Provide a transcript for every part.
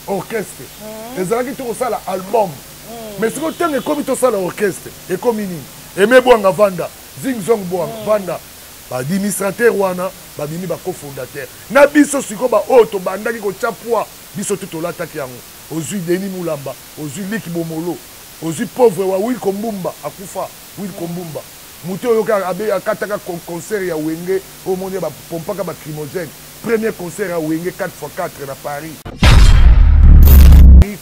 orchestre ezalaki tokosala album mais sikoyo ntango ekomi tosala orchestre ekomi nini Aimé Bwanga vanda Zingzong Bwanga vanda administrateur wana babimi bacofondateur na biso sikoyo baoyo tobandaki kotya poa biso te tolataki yango ozwi Denis Mulamba ozwi Liki Bomolo ozwi pauvre wa Will Kombumba akufa Will Kombumba mutu oyo akataka concert ya Wenge omoni bapompaka bacrimogène premier concert ya Wenge 4x4 na Paris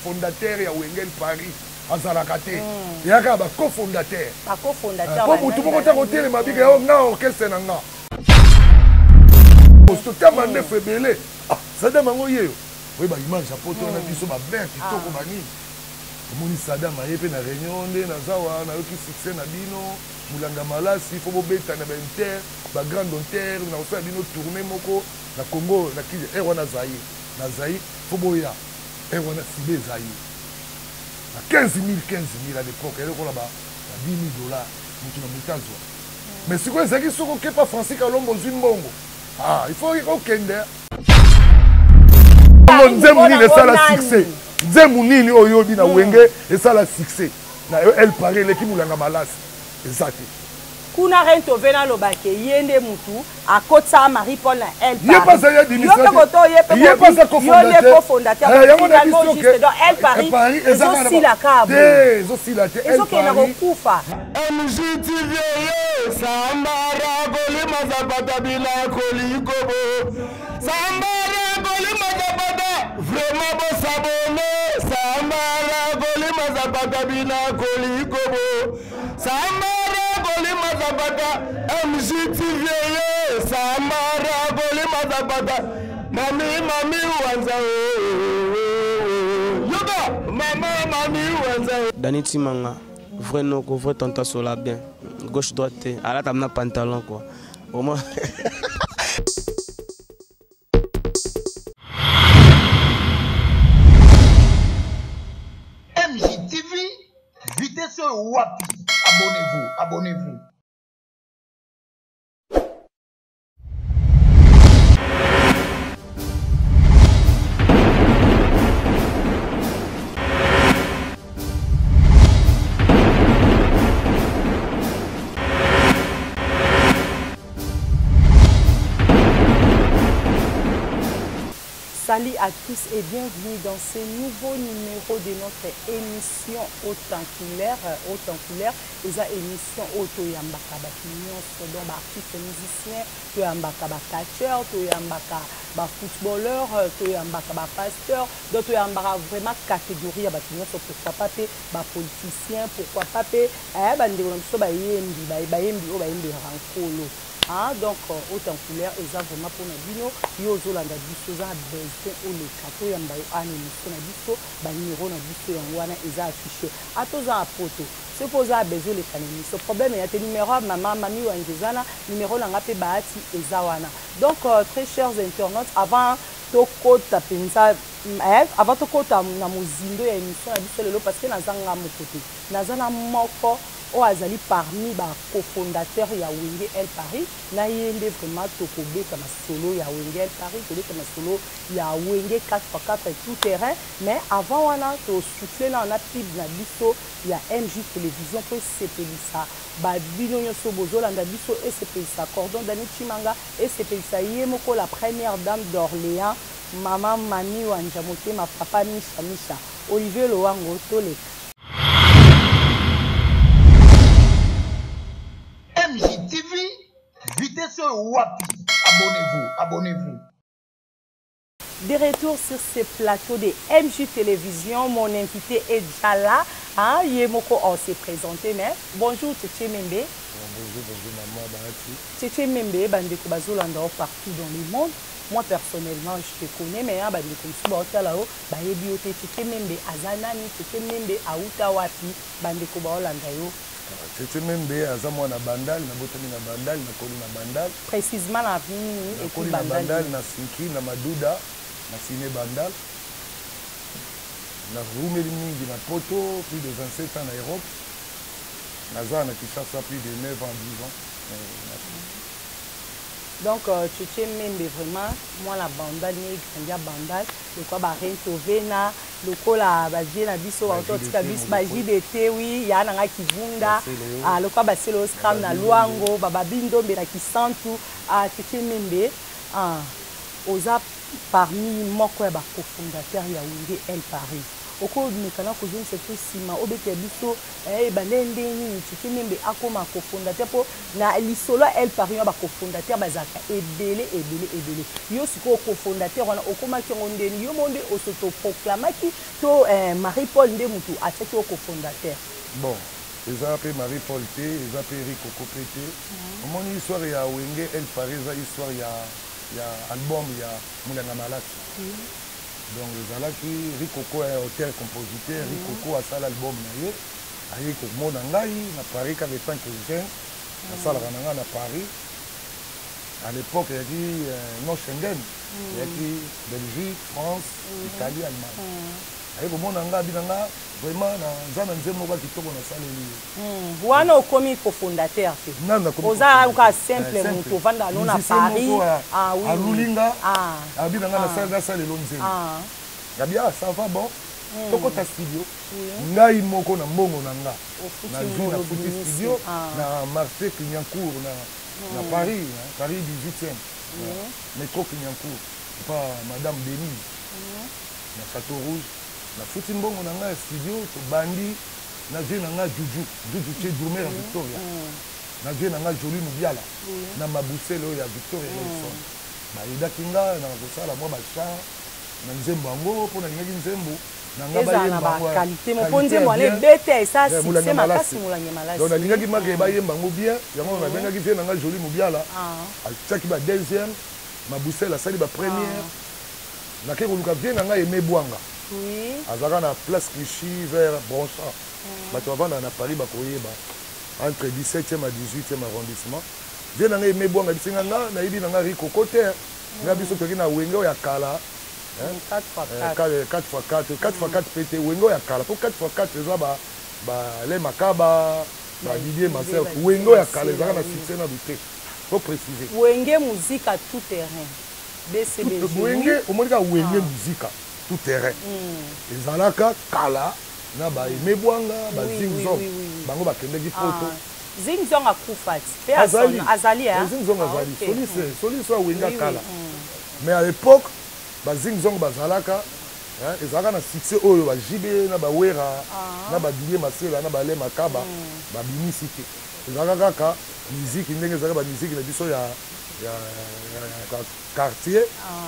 fondateur ya Wenge Paris azalaka te yaka bacofondateur po mutu moko ta kotelema bika yo nga orchestre na nga totamba ndefu ebele Sadam yango yeyo oyeba image ya poto na biso baben kitoko banini omoni Sadam aye mpe na réunion nde naza wana nayoki succès na bino mulanga malasi fo bobeta na bainter bagrande onter nakosala bino tourné moko na Congo na kize wana na Zaïre fo boya wana sibe Zaïre na 15 000 à l'époque elekola ba $10 000 mutu na mutazwa mais sikoyo ezalaki soko kepa Francis Kalombo ozwi mbongo il faut okende nzembo nini esala succès nzembo nini oyo obi na Wenge esala succès na El Paris eleki mulanga malasi eza te kuna rento vena lobake yende mutu akotsa Marie Paul na El Paris. Yé pas ça cofondateur. Finalement juste dans El Paris. Ils ont si la cable. Ils ont si la tête. Ils ont qui n'a recouvert. MJTV Sambara Goli Mazabata Bila Kolikobo. Sambara Goli Mazabata vraiment beau s'abonner. Sambara Goli Mazabata Bila Kolikobo. Sambara Goli Mazabata MJTV Samara Goli Mazabata Mami Wanza Yoga Mami Wanza Dani Timanga vrai no ko vrai tanta sola bien gauche droite à la tamna pantalon quoi au moins MJTV vitesse wapi abonnez-vous Salut à tous et bienvenue dans ce nouveau numéro de notre émission Authenticulaire. C'est une émission Autoyambaka Bakignon, donc artistes musiciens, Toyambaka Catcheur, Toyambaka footballeur, Toyambaka pasteur, donc Toyambaka vraiment catégorie à Bakignon, pourquoi pas politicien, pourquoi pas donc autant couleur et ça vraiment pour nos bino yozo landa biso za besoin au le kato ya mbayo ani miso na biso ba numéro na biso ya wana eza affiché atoza poto c'est posa besoin le kanemi ce problème ya te numéro maman mami wa ngezana numéro na ngape baati eza wana donc très chers internautes avant tokota penza avant tokota na mozindo ya émission na biso lelo parce que nazanga mokote nazana moko o azali parmi ba cofondateur ya Wenge El Paris na yende vraiment tokobeta na solo ya Wenge El Paris tokobeta na solo ya Wenge 4x4 tout terrain mais avant wana to souffler na na pib na biso ya MJ télévision pour sepelisa ba bino nyoso bozolanda biso et sepelisa cordon Dani Timanga et sepelisa yemoko la première dame d'Orléans maman Mami Wanjamote ma papa Misha Olivier Loango tole MJTV, vitesse wapi, abonnez-vous. De retour sur ce plateau de MJ Télévision, mon invité est déjà là. Yemoko, on s'est présenté, mais bonjour Tchétché Membe. Bonjour maman Bahati. Tchétché Membe, Bandeko Bazolanda partout dans le monde. Moi personnellement, je te connais, mais Bandeko Msubaotalao, Bayebiote Tchétché Membe, Azanani, Tchétché Membe, Aoutawapi, Bandeko Baolanda yo. Tchétché Membe aza mwana bandal na botami na bandal na koli na bandal précisément na vini et koli na bandal na sinki na maduda na sine bandal na rumeli mingi na poto plus de 27 ans na Europe naza na Kinshasa plus de 9 ans 10 ans Donc, Tchétché Membe, vraiment, moi, la bandale, il y a bandale, le quoi, bah, Rentovena, le quoi, la vie, la biso, JDT, oui, il y a un qui vunda, le quoi, bah, c'est le scram, na luango, baba bindo, mais la qui sent tout, Tchétché Membe, osa parmi moi, quoi, bah, cofondateur, il y a Wingé El Paris. Au cours de mes canaux, je ne sais pas si ma obété biso, Bandeni, Tchétché Membe, a comme un cofondateur pour na l'isolo El Paris, un cofondateur, bazaka, et belé. Yo, si cofondateur, on a au coma qui ont donné, yo, monde, au s'auto-proclamé qui, to Marie-Paul Ndemoutou, a été au cofondateur. Bon, ils ont appelé Marie-Paul T, ils ont appelé Rico Copété. Mon histoire, il y a Wenge El Paris, histoire, il y a album, il y a Moulanga Malak. Donc, les qui Rico est auteur-compositeur, Rico a ça l'album, Rico Monangai, à Paris, quand il est jeune, à ça à Paris. À l'époque, il y a dit non Schengen, il y a dit Belgique, France, Italie, Allemagne. Rico Monangai, vraiment, dans un endroit qui tourne à ça. Vous avez commis cofondateur. Vous avez un simple moto, vous avez à Paris. Ah oui. À Lulinga, à Binanga, la salle de L'Onzé. Ça va bon. Toko ta studio. Ngai moko na mbongo na nga. Na jour na fouti studio na marché Clignancourt na Paris, Paris 18e. Métro Clignancourt. Pas Madame Denise. Na Château Rouge. Na fouti mbongo na nga studio to bandi na je na nga Juju chez Gourmet en Victoria. Na je na nga Jolie Mubiala. Na mabuselo ya Victoria Nelson. Ba ida kinga na kosala moi ba char na nzembo yango pona ngaki nzembo na ngaba yemba ba qualité mo ponze mo ale bete ça c'est makasi Moulanga Malasi. Donc na ngaki maka ba yemba ngo bien yango na bengaki vie na nga Jolie Mubiala. Alchaki ba deuxième mabuselo sali ba première. Na ke koluka vie na nga Aimé Bwanga. Oui. Azaka na place Clichy vers Bronchamp. Bato avanda na Paris bakoyeba entre 17e à 18e arrondissement. Vie na nga Aimé Bwanga bisinga nga na yibi na nga Rico Côté. Nga biso toki na wenge ya kala. 4x4 PT wenge ya kala. Pour 4x4 eza ba le makaba ba Didier Marcel wenge ya kala ezaka na succès na bité. Faut préciser. Wenge musique à tout terrain. BCB. Wenge au moins ka wenge musique tout terrain. Ezalaka kala na ba Aimé Bwanga ba Zingzong bango bakendeki photo. Zingzong akufati pe azali Zingzong azali soli so wenga kala. Mais à l'époque ba Zingzong bazalaka ezalaka na succès oyo ba JB na ba Wera na ba Didier Masela na ba Le Makaba ba bimisité. Ezalaka kaka musique ndenge ezalaka ba musique na biso ya quartier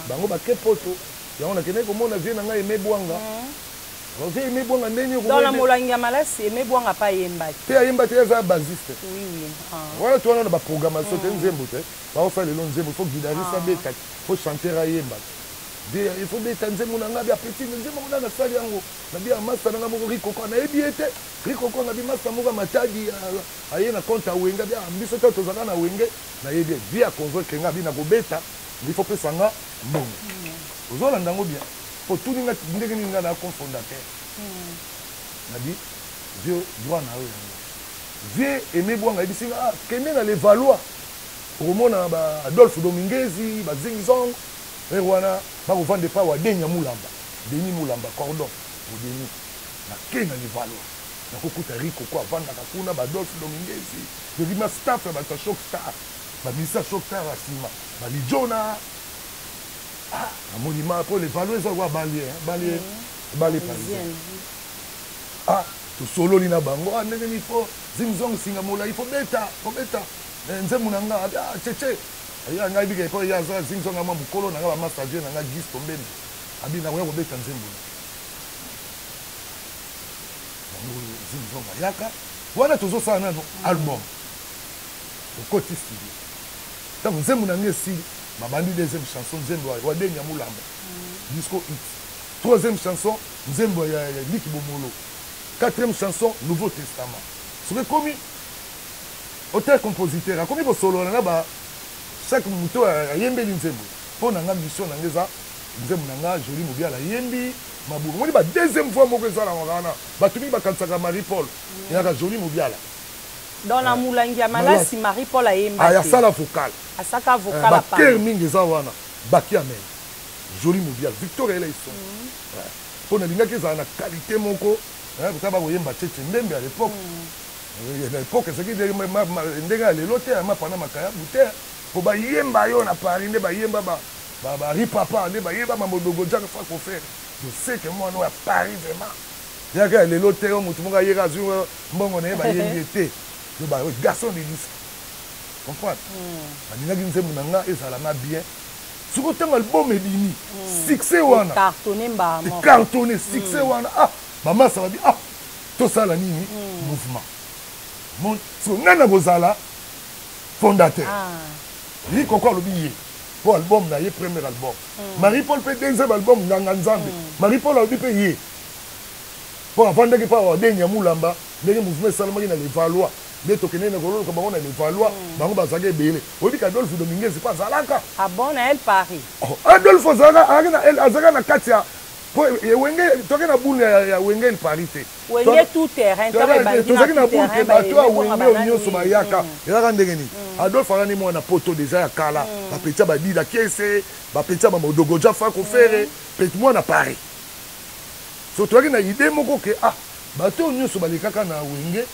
bango ba ke photo. Yango nakene komona vie na nga Aimé Bwanga. Aimé Bwanga ndenge dans la Moulanga Malasi Aimé Bwanga pa yemba. Te yemba te za basiste. Oui. Voilà tu as ba programmation te nzembo te. Ba faire le nzembo faut guitariste beta, faut chanter à yemba. Il faut beta nzembo na nga bia petit nzembo na na sali yango. Na bia master na nga moko Rico ko na ebiete. Rico ko na bi master moko matadi aye na compte a wenga bia mbiso to zaka na wenge na yebie bia convaincre nga bi na ko beta. Il faut pesa nga mbongo. Ozolanda ngo bien. Pour tout ninga ndenge ninga na cofondateur. Nabi vieux droit na eux. Vieux Aimé Bwanga ebisinga kende na les Valois. Romona ba Adolphe Dominguezi, ba Zingzong, wana ba ko vendre pas wa Denya Mulamba. Deni Mulamba cordon au Deni. Na kena les Valois. Na kokuta Rico ko vendre kakuna ba Adolphe Dominguezi. Je dis ma staff ba ta shock star. Ba misa shock star asima. Ba Lijona. Un monument pour les valeurs, ils ont balé parisien. Tout solo lina bango, il faut Zingzong Singamola, il faut bêta. Nzemunanga, tchétché. Il y a un gars qui a Zingzong à Mabukolo, n'a pas master, n'a pas gis tombé. Abina, ouais, bêta Nzemuna. Zingzong Ayaka. Voilà tout ça, un album. Au côté studio. Donc, Nzemunanga, si. Babandi deuxième chanson Nzembo wa Denya Mulamba. Disco hit. Troisième chanson Nzembo ya Liki Bomolo. Quatrième chanson Nouveau Testament. Ce que commis auteur compositeur a commis solo na ba chaque muto a yembeli Nzembo. Pour na nga mission na ngeza Nzembo na nga Jolie Mubiala yembi mabu. Moni ba deuxième fois moko ezala ngana. Batumi ba kansaka Marie-Paul. Ya ka Jolie Mubiala. dans la moulangia malasi Marie Paul ayemba aya sala vocal asaka vocal ba cœur mingi za wana baki amen joli mondial Victoria elle son pour na linga ki za na qualité moko pour ba koyemba tete ndembe à l'époque à l'époque c'est qui ndenge lelo te ma pana makaya bouteille pour ba yemba yo na Paris nde ba yemba ba ripapa nde ba yemba mamodogo jaka fa ko faire je sais que moi no à Paris vraiment yaka lelo te o mutu monga yeka zu mbongo na ba yembi le garçon de lycée. Comprends? Anina qui nous nanga et ça la bien. Ce que tu as album est dini. Succès wana. Cartonné mba. Cartonné succès wana. Ah, maman ça va dire ah, tout ça la nini mouvement. Mon so nana bozala fondateur. Il encore le billet. Pour album na premier album. Marie-Paul fait deuxième album nanga nzambe. Marie-Paul a dit payer. Pour avant de pas avoir dernier moulamba, les mouvements seulement qui n'allait valoir. Mais tu connais le rôle comme on allait valoir, bango bazage belé. On dit qu'Adolphe Dominguez c'est pas Zalaka. Ah bon, elle Paris. Adolphe Zalaka, elle Azaka na Katia. Pour Wenge, tu as na boule ya Wenge il Paris. Wenge tout terrain, tu as na boule que toi Wenge onyo soma yaka. Il a rendu geni. Adolphe Arani mo na poto déjà ya kala. Ba petia ba dida kese, ba petia ba modogo jafa ko faire, petit moi na Paris. Surtout qu'il y a une idée que ah, bateau nous sommes les caca na Wenge,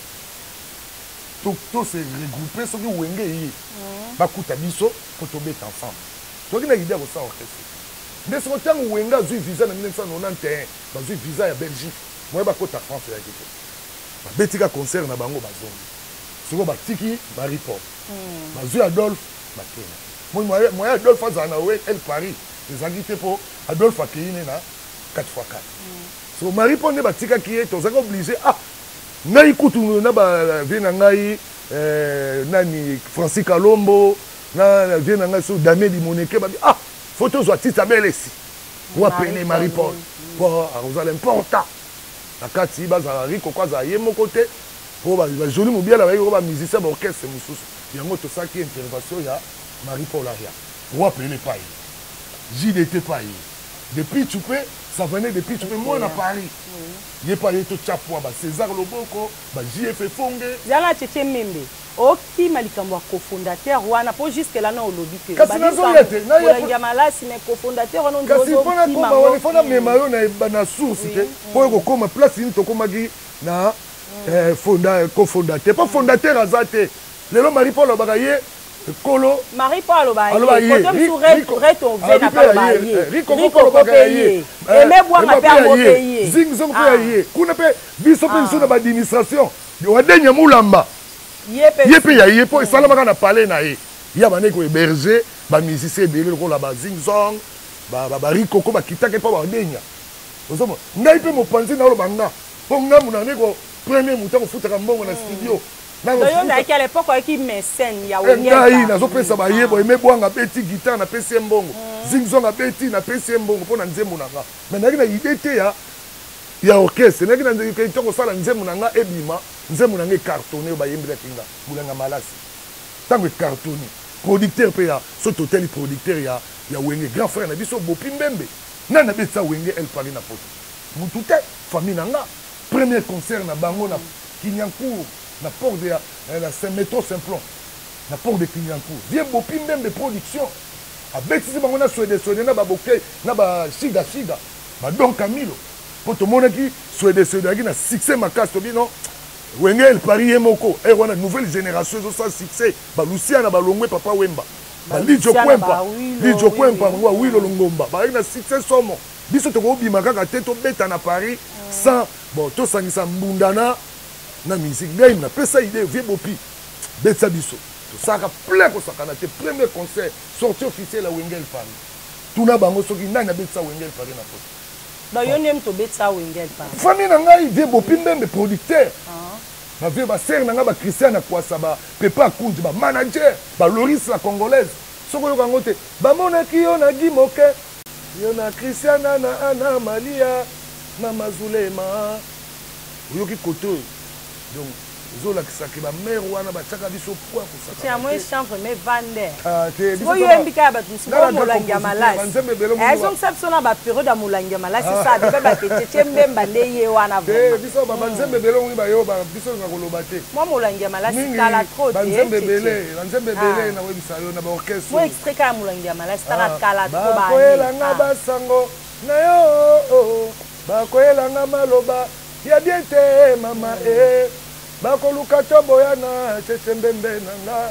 tout se regrouper ce que Wenge est, bakuta biso pour tomber ensemble. Toi qu'il y a une idée ça orchestre. Mais ce temps où Wenge a eu visa en 1991, bah eu visa à Belgique, moi bakota France là qui fait. Bah betika concert na bango bazongi. Ce que batiki Marie-Paul. Bah eu Adolphe, bah Kenya. Moi Adolphe a zanawe elle Paris. Les invités pour Adolphe a Kenya na 4x4. So Marie-Paul ne batika qui est aux obligé ah ngai kutu na ba vena ngai nani Francis Kalombo na vena ngai so Damé di Moneke ba ah photo zo tita belesi ou appeler Marie-Paul pour arroser l'important la kati baza riko kwa za yemo côté pour ba joli mo bien la ba musicien orchestre mususu yango to ça qui intervention ya Marie-Paul aria ou appeler pas JDT pas depuis tu peux ça venait depuis tu peux moi à Paris il est pas tout chapeau ba César Loboko ba JF Fonge yana tete membe oki malikambo cofondateur wana po jusque là na olobi que kasi nazoyete na ya malasi mais cofondateur wana ndo kasi pona koma wana fona mema yo na source te po ko koma place ni to koma gi na cofondateur pas fondateur azate lelo Marie-Paul bagaye Kolo Marie-Paul baye comme sur reto vena pa baye Rico bagaye mais bois ma père mo payer zingzong payer kuna pe biso pe so na administration wa denya mulamba yepe ya yepo salama na parler na ye ya bane ko héberger ba musicien belé ko la ba zingzong ba Rico ko ba kitake pa ba denya ozomo ngai pe mo panzi na lo banga po ngamu na neko premier mutango futaka mbongo na studio. D'ailleurs, à l'époque, il y a une scène, il y a une scène. Il guitare na pesi mbongo. Zingzong a beti na pesi mbongo pour na nzembo nanga. Mais na idée te ya orchestre. Na idée ko sala nzembo nanga ebima, nzembo nanga cartonné ba yembela kinga. Mulanga malasi. Tango cartonné. Producteur pe ya, so total producteur ya Wenge grand frère na biso Bopi Mbembe. Na betsa Wenge el Paris na poto. Mutute famille nanga. Premier concert na bango na Kinyancourt. La porte de la Saint-Métro Simplon, la porte de Kinyancourt. Viens Bopi même de production. A bêtise, on a souhaité na ba bokeh, na ba chiga, ba Don Camilo. Pour tout le monde qui souhaite na succès ma casse to bino. Wenge el Paris moko. Et on a nouvelle génération ça succès. Ba Luciana ba Longwe papa Wemba. Ba Lijo Kwempa wa Wilo Longomba. Ba na succès somo. Biso to ko bima kaka teto beta na Paris sans bon to sangisa mbundana. Na musique ngai na pesa idée vie Bopi betsa biso to saka plein ko saka na te premier concert sortie officielle à Wenge el Paris tuna bango soki nani na betsa Wenge el Paris na poto ba yo nem to betsa Wenge el Paris famille na ngai vie Bopi Mbembe producteur na vie ba sœur na nga ba Christian na kwasa ba Pepa Kundi ba manager ba Loris la congolaise soko yo kango te ba mona ki yo na Gimoke yo na Christian na Ana Malia na Mazulema yo ki koto donc ezolakisaka bamare wana batiaka biso po tiens moi chanvre mais vande te sikoyo oyembika ya bato mosuku molangi ya malasi ezongisa biso na baperiode ya molangi ya malasi sa depe baketete mbemba nde ye wana biso banzembe ebele ongi bayoba biso nga koloba te mwa molangi ya malasi tala tro banzembe ebele nakoyebisa yo na baorchestre mo extrait kaka ya molangi ya malasi tala kala tro bakoyelanga basango na yo bakoyelanga maloba ya bien te mama bakoluka toboyana cecembembe nanga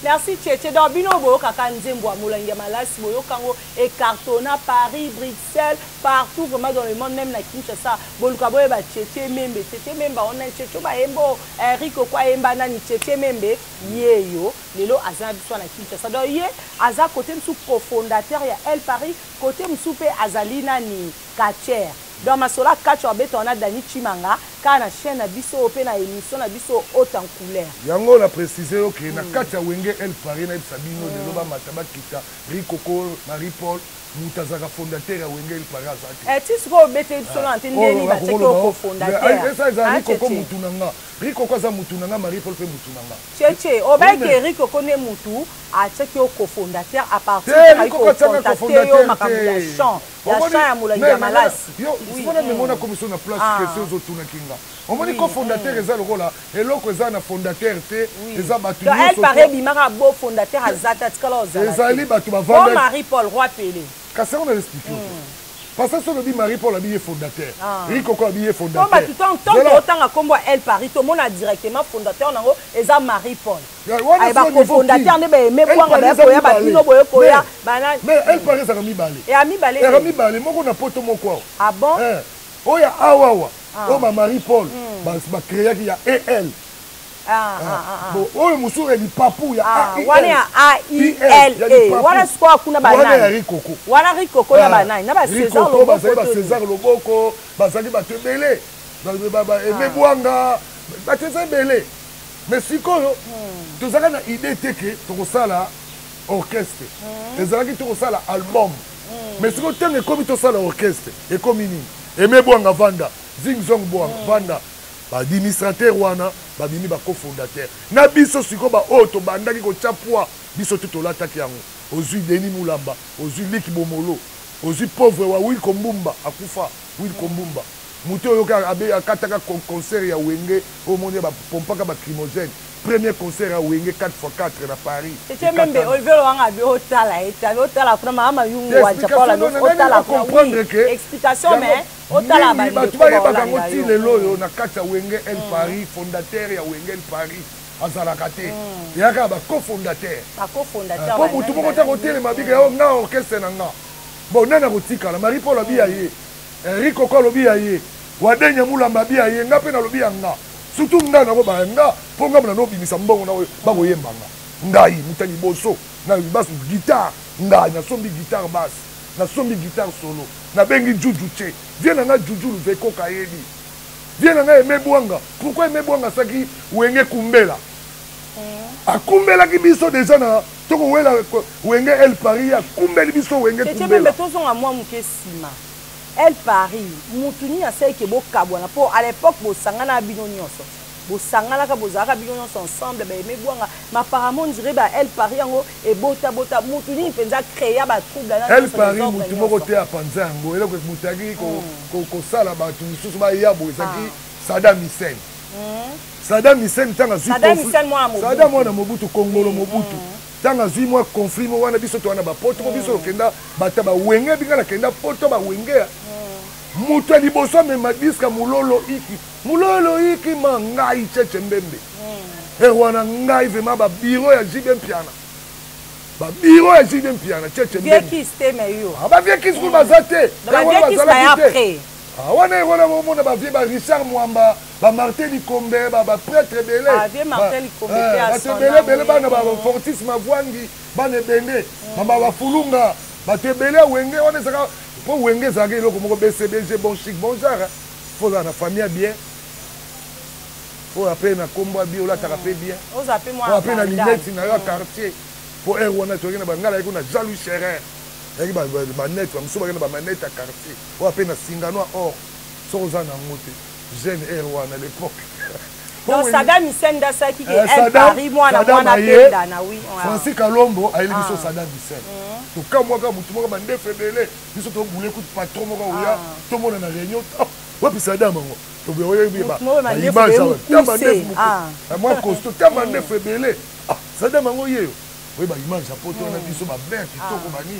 merci Tchétché donc bino boyokaka nzembo ya molangi ya malasi boyokango ecartona Paris Bruxelles partout vraiment dans le monde même na Kinshasa boluka boyeba Tchétché membe ona Tchétché bayembo Rico kwa yemba nani Tchétché membe yeyo lelo aza biso na Kinshasa donc ye aza côté msu cofondateur ya El Paris côté msu pe azali nani Kacher dans ma sola catch obeto on a Dani Chimanga kana chaîne na biso pe na émission na biso haute en couleur yango la préciser OK na catch wenge El Paris na Sabino de loba mataba kita Rikoko Marie Paul mutazaka fondateur ya wenge El Paris azati tu siko obete biso na antendeli ba teko ko fondateur esa za Rikoko mutunanga Rikoko za mutunanga Marie Paul pe mutunanga Tchétché obaike Rikoko ne mutu a tcheki o cofondateur à partir de cofondateur makambo ya chant ya molangi ya malasi sikoyo memona commission na place question zotuna kinga omoni cofondateur eza lokola eloko eza na fondateur te eza bato nyonso elle paraît bimaka bo fondateur azata tikala ozala ezali bato bavanda bon Marie Paul Roi Pelé kasi on a expliqué parce que sur le dit Marie Paul habillé fondateur Rikoko habillé fondateur comme tout temps tant autant comme El Paris tout le monde a directement fondateur nango eza Marie Paul ay ba cofondateur ne ba aimé kwanga ba koya ba bino boyo koya bana mais El Paris ça mi balé et ami balé moko na poto moko ah bon oya awawa o ma Marie Paul ba créer ki ya EL bon oyo musu eli papu ya wana ya AILA wana siko kuna banani wana ya Rikoko wana Rikoko ya banani na ba César Loboko ba César Loboko bazali bato ebele ba emebwanga bato ebele mais sikoyo tozaka na idée te ke tokosala orchestre ezalaki tokosala album mais sikoyo ntango ekomi tosala orchestre ekomi nini emebwanga vanda zingzong bwanga vanda administrateur wana babimi ba cofondateur na biso siko ba oyo tobandaki kotya poa biso te tolataki yango ozwi Denis Mulamba ozwi Liki Bomolo ozwi pauvre wa Will Kombumba akufa Will Kombumba mutu oyo akataka concert ya wenge omoni bapompaka bacrimogène premier concert ya wenge 4x4 na Paris c'était même Olivier Wanga bi otala kuna mama yungu wa Japola otala comprendre que explication mais otala ba bato bayebaka ngo ti lelo oyo na kati ya wenge El Paris fondateur ya wenge El Paris azalaka te yaka ba cofondateur po mutu moko ta kotelema bika yo nga orchestre na nga bon nana kotikala Marie Paul abia ye Rikoko lobi ya ye wadenya Mulamba abia ye nga pe na lobi ya nga surtout nga na ko ba nga po nga na no bimisa mbongo na ba koyemba nga ngai mutani boso na basse guitare ngai na sombi guitare basse na sombi guitare solo na bengi juju che viens na nga juju veko kayebi viens na nga emebwanga pourquoi emebwanga saki wenge kumbela akumbela ki biso déjà na toko wela wenge El Paris akumbeli biso wenge kumbela mais tozonga mwa muke sima El Paris mutuni asai ke bokabwana po à l'époque bosangana bino nyonso bosangana ka bozaka bino nyonso ensemble ba emebwanga ma apparemment dirait ba El Paris yango e bota mutuni penza créer ba trouble na El Paris mutu moko te apanza yango eloko mutaki ko sala ba tu susu ba yabo ezaki Saddam Hussein Saddam Hussein tanga zui Saddam mwana Mobutu Kongolo Mobutu tanga zui mwa conflit mo wana biso to wana ba poto biso kenda bata ba wenge bingala kenda poto ba wenge mutu liboso me madiska mulolo iki mangai cheche mbembe wana ngai vema ba biro ya jibem piana ba biro ya jibem piana cheche mbembe vieki steme yo ba vieki skul bazate ba vieki sta après wana mona ba vie ba Richard Mwamba ba Martin Likombe ba prêtre belé vie Martin Likombe belé bana ba Fortis Mavwangi bana bende ba fulunga ba tebele wenge wana saka po wenge zaka eloko moko BCBG bon chic bon genre faut na famille bien faut appeler na kombo bien ola tarape bien on s'appelle moi appeler na linette na yo quartier pour wana to na bangala iko na Jean-Louis Scherer yaki ba net ba muso ba na ba manette à quartier on appeler na Singano or so za na ngote jeune wana à l'époque Donc Saddam Hussein d'Asaki qui est Paris, moi na penda na oui. Francis Kalombo a élu sur Saddam Hussein. To ka moi ka mutu mo ka bande febele, biso to boule coup patron mo ka oya, to mo na réunion. Ouais puis Saddam ngo. To be oya bi ba. Image ça. Moi costo tamande febele. Ah Saddam ngo yeyo. Oui ba image ça poto na biso ba bien kitoko bani.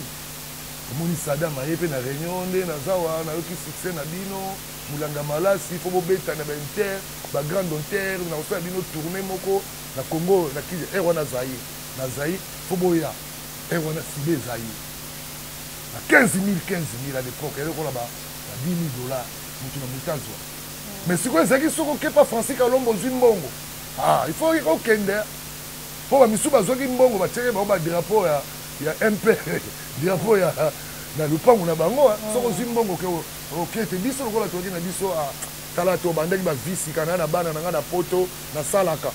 Omoni Saddam ayepe na réunion nde na zawa na yoki succès na bino. Mulanga malasi faut bobeta na benter ba grande hôtel na osala bino tourner moko na Congo na kije wana Zaïre faut boya wana Sibé Zaïre na 15 000 à l'époque elle ko la ba $10 000 mutu na mutazwa mais siko ezaki soko ke pa Francis Kalombo zwi mbongo il faut ko kende po ba misuba zoki mbongo ba tere ba drapeau ya MP drapeau ya na lupango na bango soko zwi mbongo ke ok te biso lokola toki na biso tala to bandaki ba visi kana na bana na poto na salaka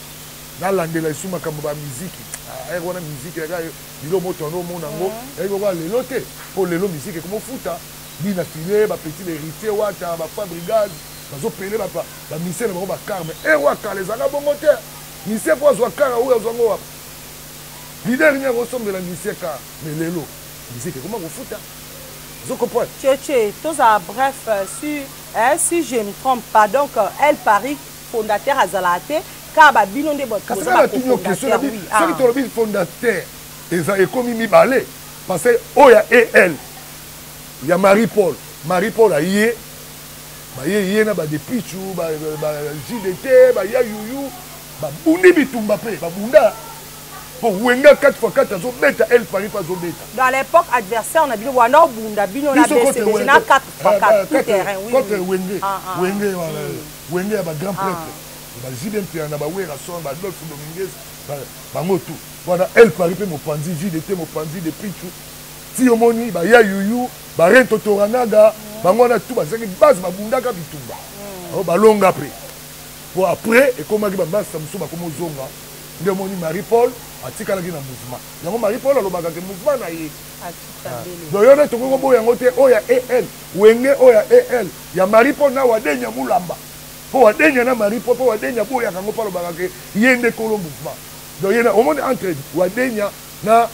na landela isu makambo ba muziki wana muziki ya bilo moto no mona ngo ko lelo te po lelo muziki ko futa bina filé ba petit héritier wata ba fabrigage bazo pele ba misele ba karme wa kale zaka bongo te mise po zo kara ou zo ngo wa leader nya ko sombela mise ka mais lelo muziki ko ko futa. Tchétché, tout ça, bref, si je ne me trompe pas, donc elle Paris, fondateur à Zalate, car Babino de votre fondateur. C'est le fondateur, et comme il balé, parce que oh ya et elle, il y a Marie-Paul a yé, yé na ba de pichu, ba JDT, ba ya yuyu, ba bundi bitumba pe, ba bunda. Pour Wenga 4x4, ils ont bêta, elle Paris pas ont bêta. Dans l'époque adversaire, on a dit Wanda Bunda, Bino na BC, on a 4x4 tout terrain, oui. Contre Wenga, Wenga ba grand prêtre. Ba Jibem Piana, ba Wera Son, ba Adolphe Dominguez, ba Motu. Voilà, elle Paris pe mo panzi JDT, mo panzi de Pichu. Si omoni ba ya yuyu, ba Rento Toranaga, ba ngona tout ba zaki base ba Bunda ka bitumba. Ba longa après. Pour après et comment ba basa muso ba komo zonga. Nde moni Marie-Paul atikalaki na mouvement yango Marie-Paul alobaka ke mouvement na ye donc yo nde tokoko boyo yango te oyo ya el wenge oyo ya el ya Marie-Paul na wadenya mulamba mpo wadenya na Marie-Paul mpo wadenya boyaka yango mpo alobaka ke ye nde kolo mouvement donc ye omoni entre wadenya na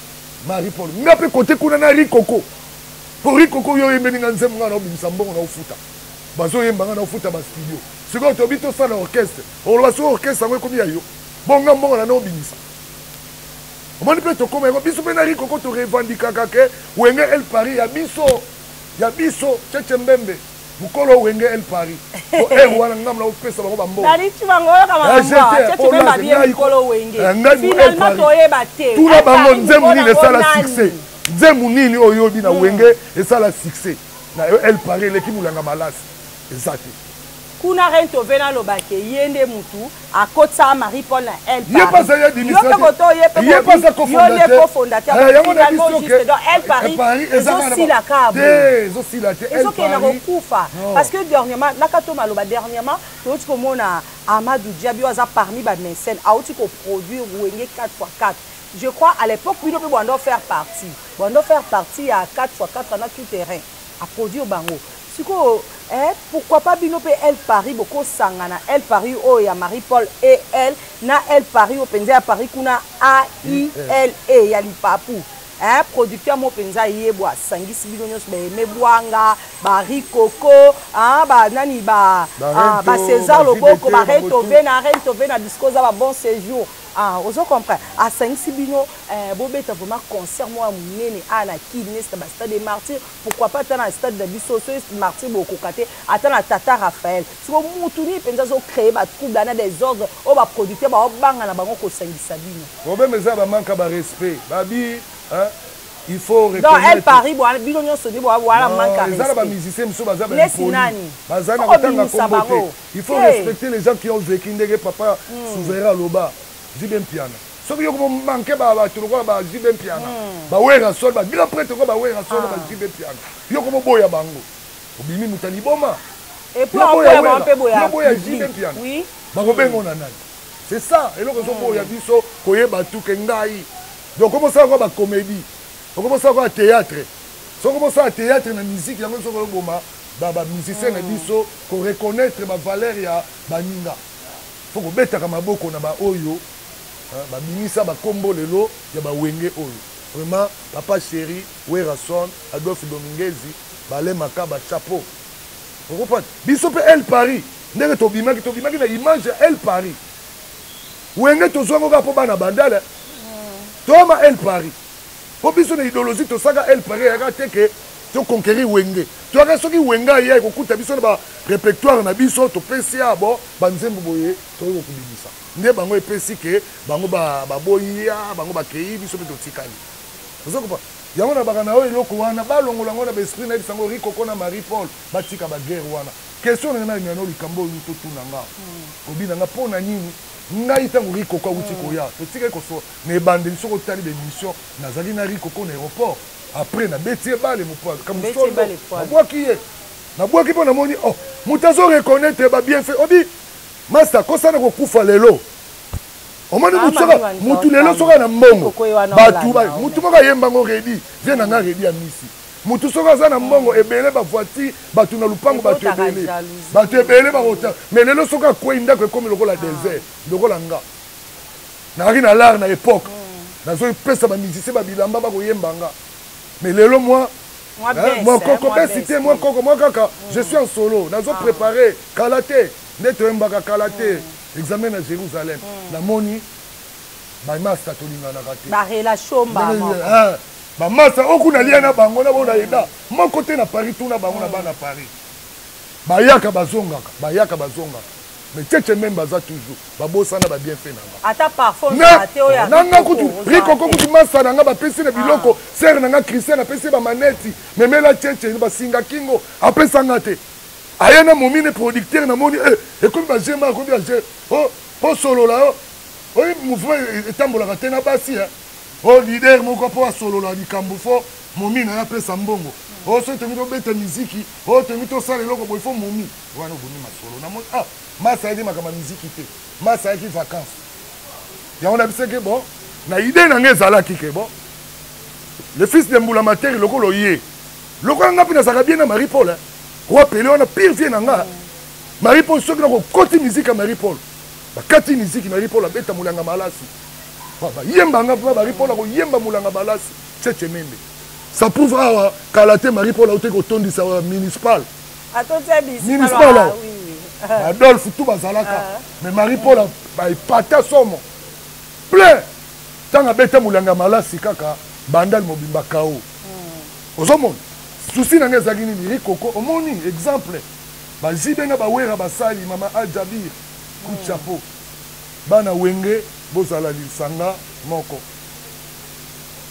Marie-Paul nga mpe kote kuna na rikoko mpo rikoko yo oyembeli nga nzembo nga na obimisa mbongo na ofuta bazoyemba nga na ofuta bastudio sikoyo tobi tosala orchestre oloba soki orchestre yango ekomi ya yo bonga mbongo na obimisa omoni mpe tokoma yango biso mpe na rikoko torevandikaka ke wenge el Paris ya biso cheche mbembe mukolo wenge el Paris po wana ngam na opesa bango bambongo naliti bango kama cheche mbembe bien mukolo wenge finalement toyeba te tuna bango nzemu nini esala succès nzemu nini oyo obi na wenge esala succès na el Paris eleki mulanga malasi eza te kuna rento vena lobake yende mutu akotsa Marie-Paul na elle Paris. Pas ça y a cofondateur. Elle Paris. Aussi la cabo. Aussi la te. Elle Paris. Parce que dernièrement, nakato maloba dernièrement, tu comme on a Amadou Diaby waza parmi ba mécènes a aussi ko produire Wenge 4x4. Je crois à l'époque nous devons faire partie. On doit faire partie à 4x4 dans tout terrain à produire bango. Pourquoi pas Binope El Paris beaucoup sangana El Paris oh ya Marie-Paul et elle na El Paris au penza Paris kuna AILE ya lipapu producteur mo penza yebwa sangisi bilonyos be mebwanga ba rikoko ba nani ba César Loboko ba Rento vena discoza ba bon séjour vous comprenez à Saint-Sibino bobeta vraiment concert moi munene na kidney stade des martyrs pourquoi pas dans le stade de Bisso martyr boko kate atana Tata Raphaël si vous mutuni penza zo créer ba trouble dans des ordres au ba producteur ba banga na bango ko sangisa bino bobe meza ba manka ba respect babi il faut reconnaître donc elle Paris bo bino nyonso di bo wala manka respect ça ba musicien muso baza ba poli bazana kotanga kombote il faut respecter les gens qui ont vécu ndenge papa souverain loba Jibem Piana. Ce qui est manqué, c'est Jibem Piana. Bawera Sol, grand prêtre, Bawera Sol, Jibem Piana. Yo comme boya bango. Obimi mutani boma. Et pour un peu boya Jibem Piana. Oui. Barobengo nanani. C'est ça. Et là, on boya biso, koye batu kengai. Donc comment ça va comédie? Comment ça va théâtre? Si on commence à théâtre, la musique, il y a même chose comme musicien na biso, qu'on reconnaître ma valeur ya baninga. faut kobetaka maboko na baoyo babimisa bakombo lelo ya bawenge oyo vraiment papa chéri Werason Adolphe Dominguezi balemaka bachapeau okopata biso mpe El Paris ndenge tobimaki na image ya El Paris wenge tozwango kaka mpo bana bandala toma El Paris mpo biso na idéologie tosaka El Paris yaka teke toconquérir wenge toyaka soki wenge aya ekokuta biso na barépertoire na biso topesi ya bo banzembo boye toyei kokobimisa nde bango epesi ke bango baboya bango bakei biso mpe totikali ozokopa yango na baka na oyo eloko wana balongola yango na baesprit na yebisango rikoko na Marie Paul batika baguerre wana question nanga na lingana likambo oyo totunanga obinanga mpo na nini ngai ntango rikoko awuti koya totikali koso na ebandeli soki otali baémission nazali na rikoko na aéroport après nabeti ebale mokamusolo nabwaki mpo namoni moto azoreconnaitre babienfait obi master kosana kokufa lelo omoni mutu lelo soka na mbongo batu mutu moko ayembango redi vie nanga redi ya misi mutu soki aza na mbongo ebele bavoiture batu na lupango bato ebele bakota mais lelo soki akwei ndako ekomi lokola désert lokola nga nakaki na lare na époque nazopesa bamusicien babilamba bakoyembanga mais lelo moi koko besite moi koko moi kaka je suis en solo nazo préparé kalate nde toyembaka kalate examen na Jérusalem namoni bamasta tolinganaka te barelation bamasta okuna lia na bango na bona eda moko te na Paris tuna bango na bana Paris bayaka bazongaka mais tchétché même baza toujours babosana babienfait nanga ata parfois nanga kutu rikoko kutu masa nanga bapesi na biloko sere nanga Christian apesi bamaneti memela tchétché basinga kingo apesanga te aya na momine producteur namoni ekomi bajema akomi baje po solola oyi mouvement etambolaka te na basi leader moko mpo asolola likambo fo momine ayapesa mbongo so tomi tobeta miziki tomi tosala eloko boye fo momi wana oboni masolo namoni masa ayaki makambo ya miziki te masa ayaki vacance yango na biseke bon na ide nanga ezalaki ke bon le fils de mbula materi lokolo ye lokola nga mpe nazalaka bien na Marie Paul wapele wana pire vie nanga Marie Paul soki na kokoti miziki ya Marie Paul bakati miziki Marie Paul abeta mulanga malasi bayembanga mpo Marie Paul akoyemba mulanga malasi tchétché membe ça prouve awa kala te Marie Paul aute kotondisa municipal awa Adolphe tout bazalaka mais Marie Paul baepata somo plein ntango abeta mulanga malasi kaka bandali mobimba kao ozomona susi nanga ezalaki nini rikoko omoni exemple bazibe na bawera basali mama ajabir kuchapo bana wenge bozala lisanga moko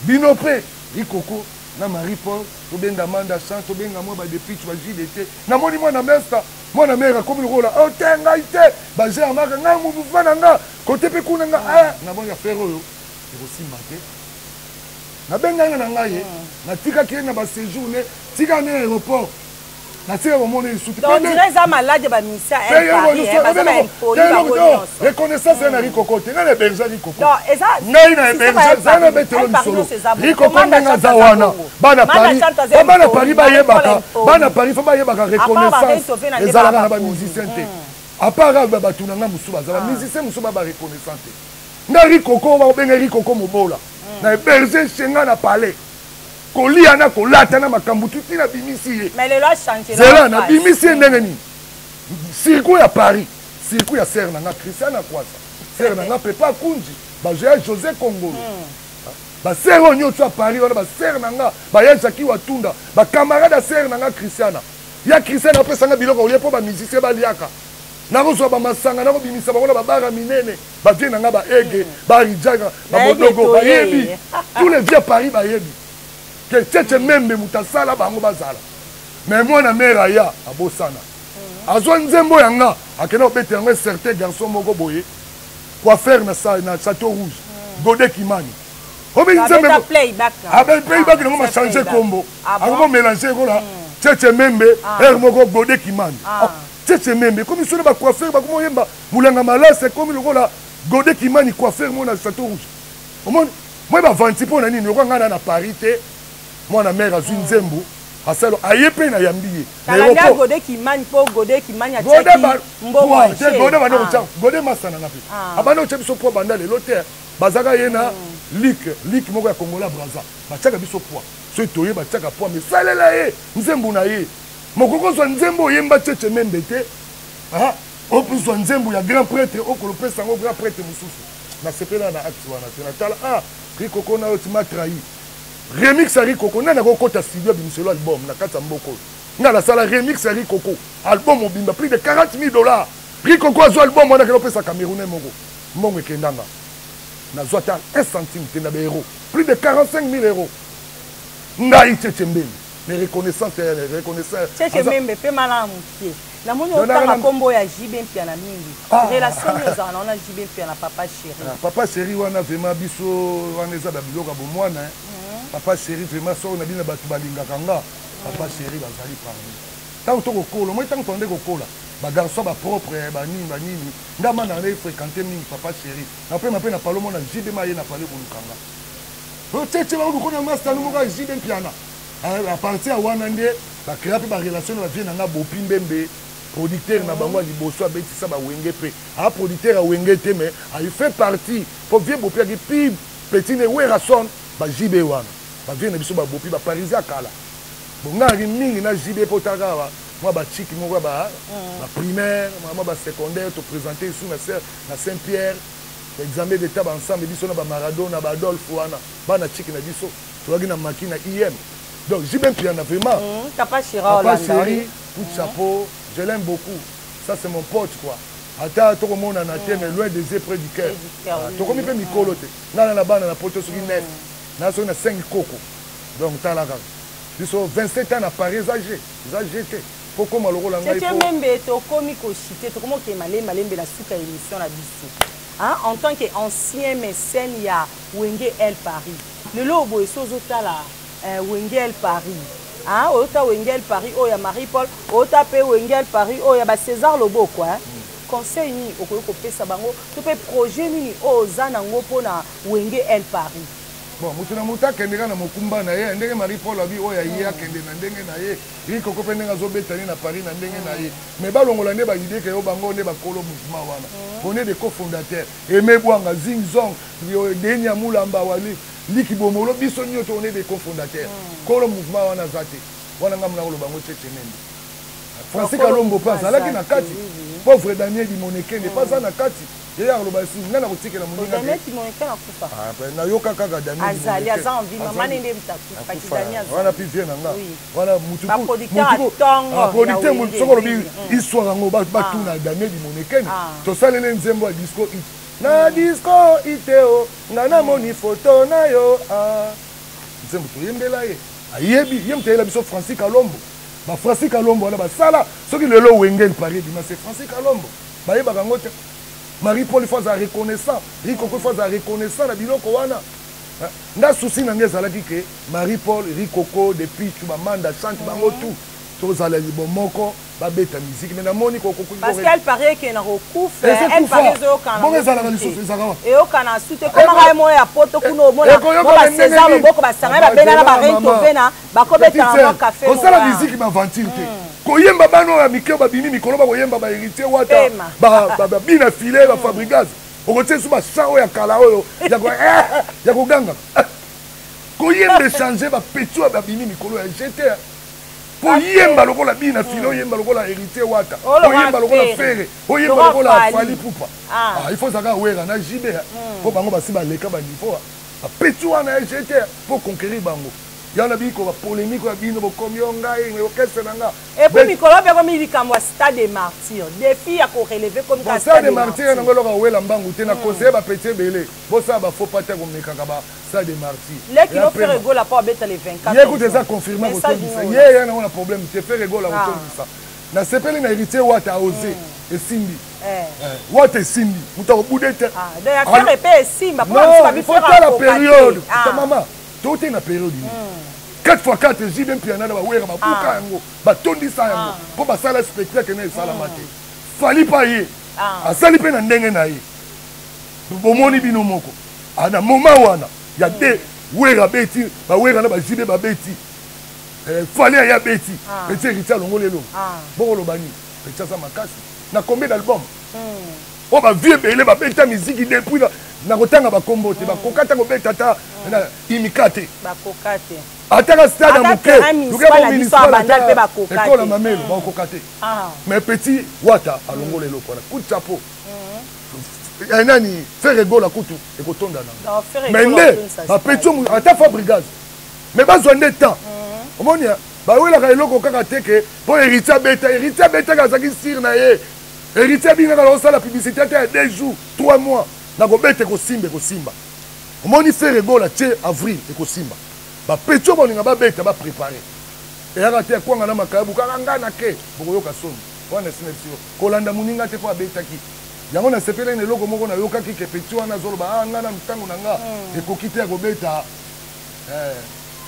bino mpe rikoko na Marie Paul tobenga manda chance tobenga mwa badepite bajide te namoni mwana mesta mwana mère akomi lokola te ngai te bagermaka ngai mouvement na nga kote mpe kuna nga namoni affaire oyo ekosimba te nabenganga na ngai natikaki ye na baséjourne tika na aéroport natika komona esuki reconnaissance ya na rikoko te ngai na héberge rikoko ngai na héberge zai na betelo lisolo rikoko ndenge aza wana bana Paris bayebaka bana Paris fo bayebaka reconnaissance ezalaka na bamusicien te apart bato na nga mosusu baza bamusicien mosusu bareconnaissant te ngai rikoko bakobenga rikoko mobola na héberge chenga na palais kolia na kolata na makambo tuti na bimisi ye zela na bimisi ye ndenge nini circuit ya Paris circuit ya sere nanga Christian akwasa sere nanga pepa kunji bazoya José Kongolo basere oyo nyonso ya Paris wana basere nanga baya Jackie Watunda bakamarade ya sere nanga Christiana ya Christiana apesanga biloko olie mpo bamusicien baliaka nakozwa bamasanga nakobimisa bango na babara minene bavie nanga baege barijaka babodogo bayebi tous les vieux Paris bayebi ke tchétché membe moto asala bango bazala mais mwana mère aya abosana azwa nzembo yanga akende kobeta yango certain garçon moko boye coiffeur na château rouge Godé Kimani obi nzembe playback nango machange kombo akomo mélange ekola tchétché membe ere moko Godé Kimani tchétché membe komi solo bacoiffeur bakomo yemba mulanga malasi ekomi lokola Godé Kimani coiffeur mo na château rouge omoni moi bavanti mpo na nini lokola ngai na Paris te mwana mère azwi nzembo asalo ayepe na yambiye Talanga Godé qui manie pour Godé qui manie à Tchaki Godé masana na pe abana o biso po banda le loter bazaka yena lik moko ya Kongola Braza bachaka biso po so toye bachaka po mais salela ye nzembo na ye mokoko zo nzembo yemba cheche membete o plus zo nzembo ya grand prêtre o ko lopesa ngo grand prêtre mususu na sepela na acte wana tena tala Rikoko na otima trahi remix à Rikoko nana ko kota studio bimiselo album na kata mboko na la sala remix à Rikoko album obimba plus de $40,000 Rikoko azo album wana kelo pesa Camerounais moko mbongo ekendanga na zota 1 centime te na béro plus de 45,000 €. Ngai Tchembembe mais reconnaissance Tchembembe pe mala mutie la moni otanga kombo ya JB Mpiana mingi relation za na ona JB Mpiana papa chéri wana vraiment biso wana eza ba biloko bo mwana papa chéri vraiment so na bina batu balingaka nga papa chéri bazali parmi tant to kokola moi tant tonde kokola ba garçon ba propre ba nini ndama na aller fréquenter mingi papa chéri après na palomo na JB maye na parler kolukanga o tete ba ko na master no ka JB Mpiana à partir wana nde ba créer pe ba relation na vie na nga bopi mbembe producteur na bango liboso abetisa ba wenge pe producteur a wenge te mais il fait partie pour vieux bopi qui pi petit ne wera son ba JB wana ba vie na biso ba bopi ba parisien kala bonga ri mingi na JB potaka ba moi ba chiki mo ba primaire moi ba secondaire to présenter sous na Saint-Pierre examen d'état ensemble biso na ba Maradona ba Adolphe wana ba na chiki na biso to wagi na makina IM donc JB Mpiana vraiment papa chéri coup de chapeau. Je l'aime beaucoup. Ça, c'est mon pote, quoi. Attends, tout le monde en a été, mais loin des yeux, près du cœur. Tout le monde peut m'y coloter. Là, là-bas, on a pote sur une neige. Là, on a 5 cocos. Donc, t'as la gamme. Ils sont 27 ans à Paris, ils ont jeté. Pourquoi on a le rôle en Gaïpo? C'est même beto comique au chité. Tout le monde qui est malé, la souka émission la biso. En tant qu'ancien mécène, il y a Wenge El Paris. Le lobo est sous Wenge El Paris. Ota Wengel Paris oya Marie-Paul ota pe Wengel Paris oya ba César Lobo quoi conseil ni okoyo kopesa bango to pe projet nini oza nango pona Wenge El Paris bon mutuna mutaka ndeka na mokumba na ye ndenge Marie-Paul abi oya ye akende na ndenge na ye Rikoko pe ndenge azobetani na Paris na ndenge na ye mais balongola nde ba idée ke yo bango nde ba kolo mouvement wana on est des cofondateurs Aimé Bwanga Zingzong Denia Mulamba wali Liki Bomolo biso nyoto on est des cofondateurs kolo mouvement wana zate wana ngamna ko bango tete nende Francis Kalombo passe alaki na kati pauvre Daniel Dimoneke ne pas na kati yaya ko basi nana ko tikela muninga Daniel Dimoneke na kufa na yoka kaka Daniel azali azanvi mama nende mtaku paki Daniel wana pi bien nanga wana mutu producteur mutu soko lobi histoire ngo ba tuna Daniel Dimoneke to salele nzembo disco na disco iteo ngana moni photo na yo nzembo to yembela ye ayebi yemtela biso Francis Kalombo ba Francis Kalombo na ba sala soki lelo Wenge El Paris dima c'est Francis Kalombo ba yeba kango te Marie-Paul faut za reconnaissant Rikoko faut za reconnaissant na biloko wana nda souci na ngeza la ke Marie-Paul Rikoko depuis tu ba manda chante bango tout tozala libo moko ba beta musique mais na moni ko parce qu'elle paraît que na recouffe elle paraît zo kana bon ezala na lisusu ezaka et o kana sute comme ka mo ya poto kuno mona ba César Loboko ba sanga ba bena na ba rento pena ba ko beta na café on sala musique ma venture te ko yemba bano ya mikeo ba bimi mikolo ba ko yemba ba héritier wata ba bina filet ba Fabricaz o ko tsesu ba sao ya kala oyo ya ko ganga ko yemba changer ba petu ba bimi mikolo ya jeter pour yemba lokola bina filo yemba lokola héritier wata yemba lokola fere yemba lokola fali pupa il faut saka wera na JB pour bango basi ba leka ba niveau petu wana jeter pour conquérir bango yana biko ba polémique ya bino bokomi ngai orchestre nanga et puis mikolo be comme il kamwa stade des martyrs défi ya ko relever comme ka stade des martyrs nanga loka wela mbangu te na conseiller ba petit belé bosa ba faut pas te ko mekaka ba stade des martyrs les qui no faire rigolo la pas beta les 24 écoute ça confirmer ko ça yé na problème te faire rigolo la ko ça na sepeli na héritier wata osé et simbi wata simbi mutako budete de ya faire pe simba pour ça bi faire la période ta maman tout est na période 4x4 JB Mpiana na ba wera ba buka yango ba tondisa yango po ba sala spectacle na sala mate fali pa ye asali pe na ndenge na ye bomoni bino moko ana moma wana ya de wera beti ba wera na ba JB ba beti fallait ya beti beti héritier longo lelo boko lobani beti ça makasi na combien d'albums o ba vie belé ba beta musique depuis na kotanga ba kombo te ba kokata ko beta ta na imikate ba kokate ataka stade moke luke ba ministre bandal pe ba kokate école mamelo ba kokate mais petit wata alongo lelo kwa coup de chapeau nani faire gola kutu et kotonda na mais nde ba petit ata fa brigade mais ba zonde temps omonia ba wela ka eloko kaka teke po héritier beta ka zaki sir na ye héritier binga ka osala publicité à 2 jours 3 mois na ko bete ko simba omoni faire gola che avril et ko simba ba petit boninga ba beta ba préparer et ya te kwanga na makabu kaka ngana ke boko yoka somi wana sinetio kolanda muninga te po abetaki yango na sepele ne loko moko na yokaki ke petit wana zolo ba ngana mtango na nga ekokite ya kobeta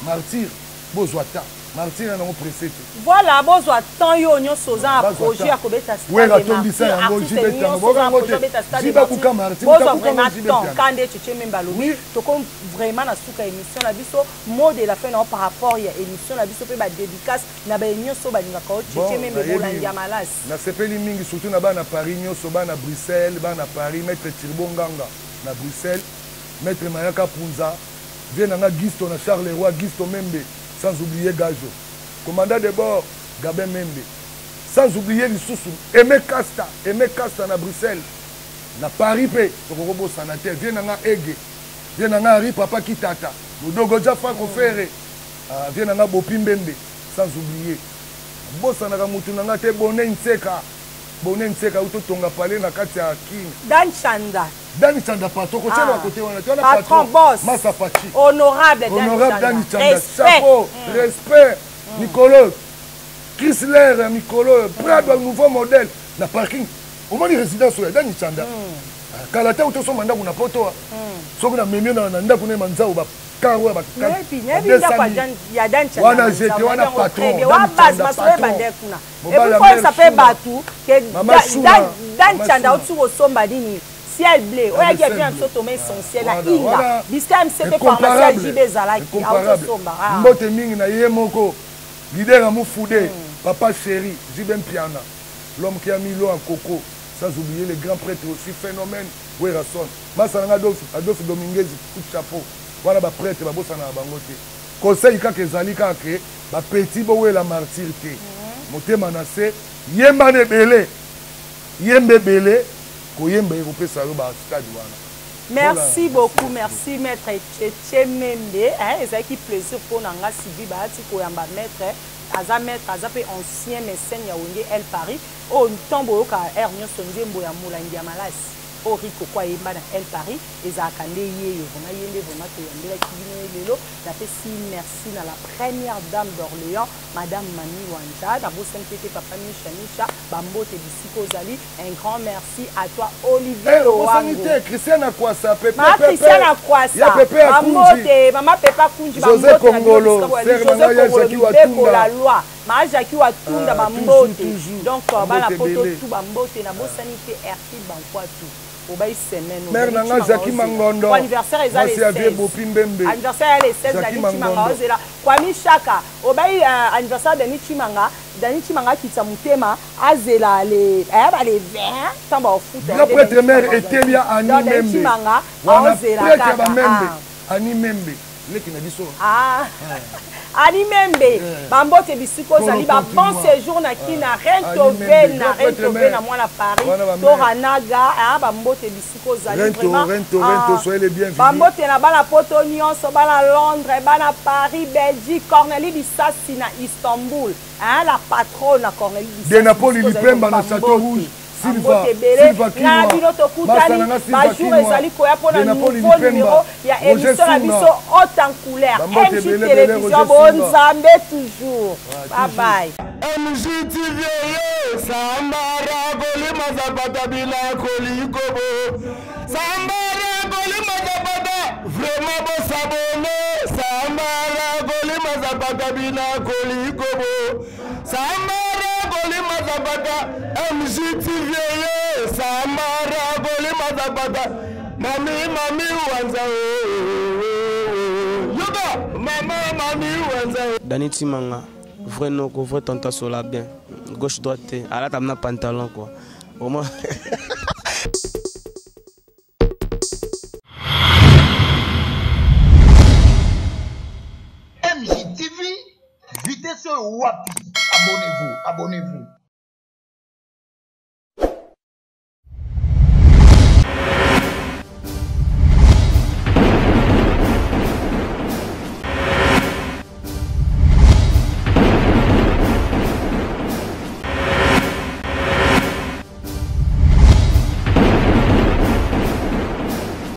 martyr bozwata martyr na ngo pressé voilà bozwa temps yo nyonso za projet ya kobeta stade wera tombisa yango jibeta ngo ngo te jiba kuka martyr bozwa vraiment temps kande chiche memba lobi to comme vraiment na suka émission na biso mode de la fin par rapport ya émission na biso pe ba dédicace na ba nyonso ba ninga ko chiche memba bolandi malas na sepeli mingi surtout na ba na Paris nyonso ba na Bruxelles ba na Paris maître Tirbonganga na Bruxelles maître Mayaka Punza vient na Gisto na Charles Leroy Gisto Membe sans oublier Gajo commandant de bord Gabin Membe sans oublier Lisusu Aimé Casta na Bruxelles na Paris pe tokobo sanateur vient na Ege vient na Ari Papa Kitata Modogo Jafa Kofere vient na Bopi Mbembe sans oublier bossa na mutu na te Bonen Nseka utotonga pale na kati ya Kin Dan Chanda pato ko tshela côté wana tu na patron boss Massa Fachi honorable Dan Chanda chapeau respect Nicolas Chrysler Nicolas Prado nouveau modèle na parking au moins résidence ya Dan Chanda kala ta uto so manda kuna poto so na memio na ndako ne manzao ba kawa ba ya Dan Chanda wana jete wana patron wa base masoe bande kuna et pourquoi ça fait batu que Dan Chanda au somba dini ciel bleu oya qui bien soto mais essentiel na inga biska MCP pharmacie JB Zalaki auto somba mbote mingi na ye moko leader amu Foudé papa chéri JB Piana l'homme qui a mis l'eau en coco sans oublier les grands prêtres aussi phénomène Werason Masanga Adolphe Dominguez coup de chapeau voilà ba prêtre ba bossa na bango te conseil ka ke zali ka ke ba petit bo wela martyr te motema na se yemba ne belé yembe belé ko yemba ko pesa yo ba stade wana. Merci beaucoup, merci maître Tchétché Membe. C'est qui plaisir pour Nanga Sibi Bahati Koyamba maître. Aza maître, aza pe ancien mécène Yaoundé El Paris. Oh, ntombo yoka Ernio Sondembo ya Moulangia Malas. Oh, Rico kwa yemba na El Paris. Eza akande yeyo. Vona yembe vona to yambela kibino lelo. Na pe si merci na la première dame d'Orléans, Madame Mami Wanja. Na bossem tete papa Misha. Bambote Bisiko Zali. Un grand merci à toi, Olivier Loango. Christiane Akwasa, Pepe. Ma Christiane Akwasa. Bambote, Mama Pepa Kunji. José Congolo. Pour la loi. Ma Jackie Watunda Bambote. Donc, bala poto tout Bambote. Na bosanité RT Bankwatu. Mère Nanga Jackie Mangondo. Anniversaire est à l'essai. Anniversaire est à l'essai. Dani Chimanga. Kwami Chaka. Obaï anniversaire Dani Chimanga. Dani Chimanga qui s'amutema. Azela les 20. Tamba au foot. La prêtre mère était bien Annie Membe. Dani Chimanga. Azela Membe. Annie Membe. Leki na biso. Annie Membe. Bambote Bisiko Zali. Bon séjour na kina. Rentové na moi na Paris. Toranaga. Bambote Bisiko Zali. Rento, soyez les bienvenus. Bambote na bana poto nyonso bana Londres, bana Paris, Belgique, Cornélie Bissassi na Istanbul. La patronne na Cornélie Bissassi. De Napoli Lipemba na Château Rouge. Silva na bino tokutani bajour ezali koya mpona nouveau numéro ya émission na biso haute en couleur MJ télévision bonzambe toujours bye bye MJ TV Sambara Golima Zapata Bila Kolikobo Sambara Golima Zapata vraiment bon s'abonner Sambara Golima Zapata Bila Kolikobo Sambara Golima Zapata MJ TV Sambara Golima Zapata Mami Wanza Yoga Mami Wanza Dani Timanga, vrai Noko, vrai Tanta Sola bien. Gauche droite, à la table pantalon quoi. Au moins. MJTV, vitesse wapi. Abonnez-vous, abonnez-vous.